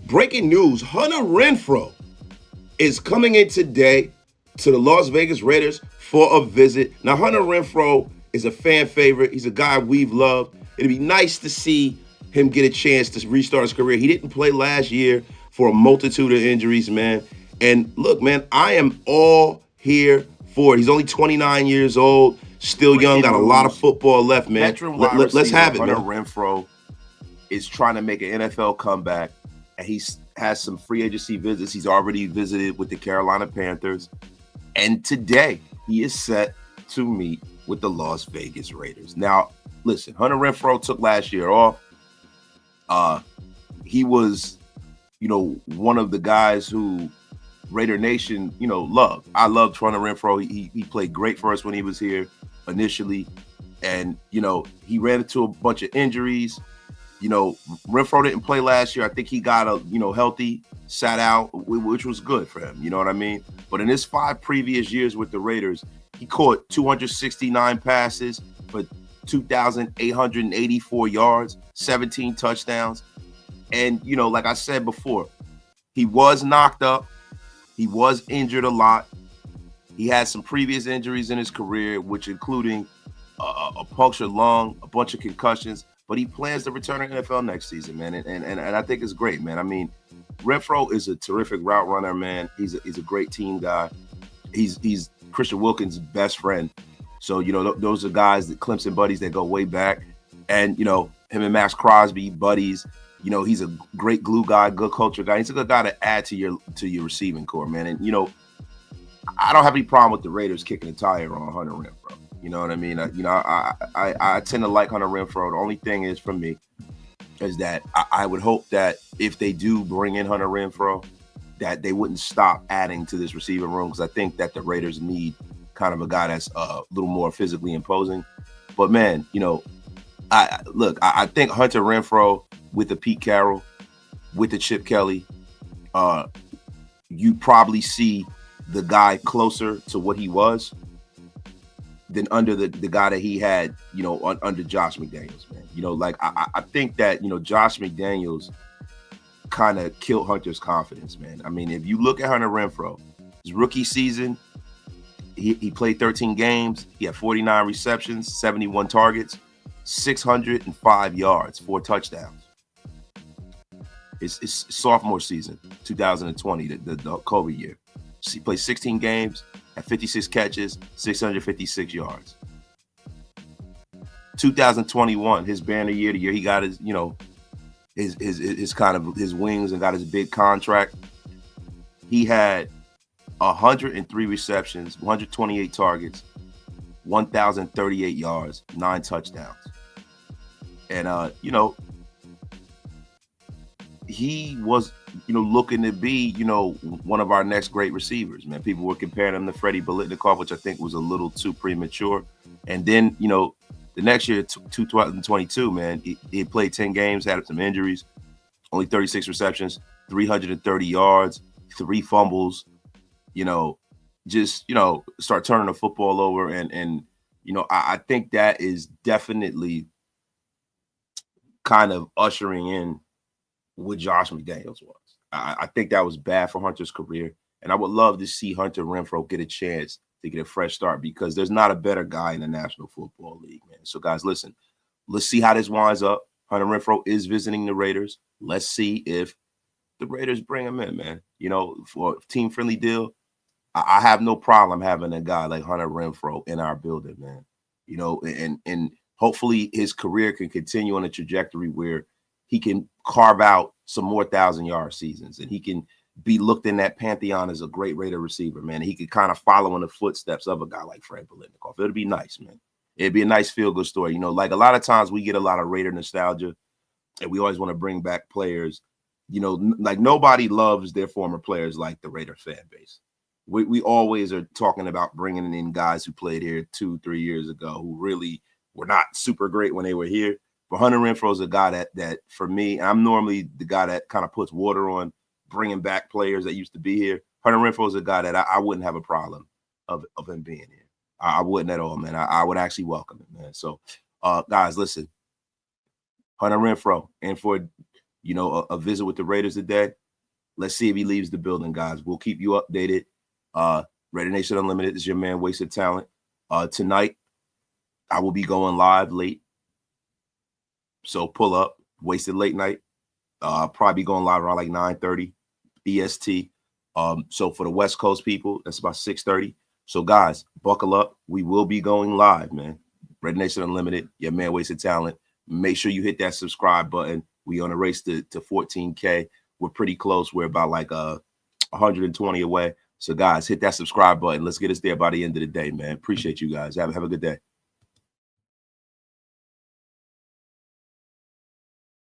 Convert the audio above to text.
Breaking news: Hunter Renfrow is coming in today to the Las Vegas Raiders for a visit. Now, Hunter Renfrow is a fan favorite. He's a guy we've loved. It'd be nice to see him get a chance to restart his career. He didn't play last year for a multitude of injuries, man. And look, man, I am all here for it. He's only 29 years old, still young, Breaking got a lot of news: football left, man. veteran Let, wide let, us receiver have it, Hunter man. Renfrow is trying to make an NFL comeback, and has some free agency visits. He's already visited with the Carolina Panthers, and today he is set to meet with the Las Vegas Raiders. Now, listen, Hunter Renfrow took last year off. He was, one of the guys who Raider Nation, loved. I loved Hunter Renfrow. He played great for us when he was here initially, and he ran into a bunch of injuries. Renfrow didn't play last year. I think he got healthy, sat out, which was good for him. You know what I mean? But in his 5 previous years with the Raiders, he caught 269 passes for 2,884 yards, 17 touchdowns. And, like I said before, he was knocked up. He was injured a lot. He had some previous injuries in his career, which including a punctured lung, a bunch of concussions. But he plans to return to the NFL next season, man. And I think it's great, man. I mean, Renfrow is a terrific route runner, man. He's a great team guy. He's Christian Wilkins' best friend. So, those are guys, that Clemson buddies that go way back. And, him and Max Crosby buddies. He's a great glue guy, good culture guy. He's a good guy to add to your receiving core, man. And, I don't have any problem with the Raiders kicking a tire on Hunter Renfrow. You know what I mean? I tend to like Hunter Renfrow. The only thing is for me is that I would hope that if they do bring in Hunter Renfrow, that they wouldn't stop adding to this receiving room, because I think that the Raiders need kind of a guy that's a little more physically imposing. But man, I think Hunter Renfrow with the Pete Carroll, with the Chip Kelly, you probably see the guy closer to what he was than under the guy that he had, under Josh McDaniels, man. I think that, Josh McDaniels kind of killed Hunter's confidence, man. I mean, if you look at Hunter Renfrow, his rookie season, he played 13 games. He had 49 receptions, 71 targets, 605 yards, 4 touchdowns. His sophomore season, 2020, the COVID year. He played 16 games, had 56 catches, 656 yards. 2021, his banner year, the year he got his, his kind of his wings and got his big contract. He had 103 receptions, 128 targets, 1,038 yards, 9 touchdowns. And he was, looking to be, one of our next great receivers, man. People were comparing him to Freddie Biletnikoff, which I think was a little too premature. And then, the next year, 2022, man, he played 10 games, had some injuries, only 36 receptions, 330 yards, 3 fumbles, start turning the football over. And I think that is definitely kind of ushering in what Josh McDaniels was. I think that was bad for Hunter's career. And I would love to see Hunter Renfrow get a chance to get a fresh start, because there's not a better guy in the National Football League, man. So, guys, listen, let's see how this winds up. Hunter Renfrow is visiting the Raiders. Let's see if the Raiders bring him in, man. For a team-friendly deal, I have no problem having a guy like Hunter Renfrow in our building, man. And hopefully his career can continue on a trajectory where he can carve out some more 1,000-yard seasons, and he can be looked in that pantheon as a great Raider receiver, man. He could kind of follow in the footsteps of a guy like Fred Biletnikoff. It'd be nice, man. It'd be a nice feel-good story. Like a lot of times we get a lot of Raider nostalgia, and we always want to bring back players. Like nobody loves their former players like the Raider fan base. We always are talking about bringing in guys who played here 2-3 years ago who really were not super great when they were here. But Hunter Renfrow is a guy that for me, I'm normally the guy that kind of puts water on bringing back players that used to be here. Hunter Renfrow is a guy that I wouldn't have a problem of him being here. I wouldn't at all, man. I would actually welcome it, man. So, guys, listen. Hunter Renfrow, and for you know, a visit with the Raiders today. Let's see if he leaves the building, guys. We'll keep you updated. Raider Nation Unlimited is your man, Wasted Talent. Tonight, I will be going live late. So pull up, Wasted Late Night. Probably going live around like 9:30 EST. So for the West Coast people, that's about 6:30. So guys, buckle up. We will be going live, man. Raider Nation Unlimited, your man, Wasted Talent. Make sure you hit that subscribe button. We on a race to 14K. We're pretty close. We're about like 120 away. So guys, hit that subscribe button. Let's get us there by the end of the day, man. Appreciate you guys. Have a good day.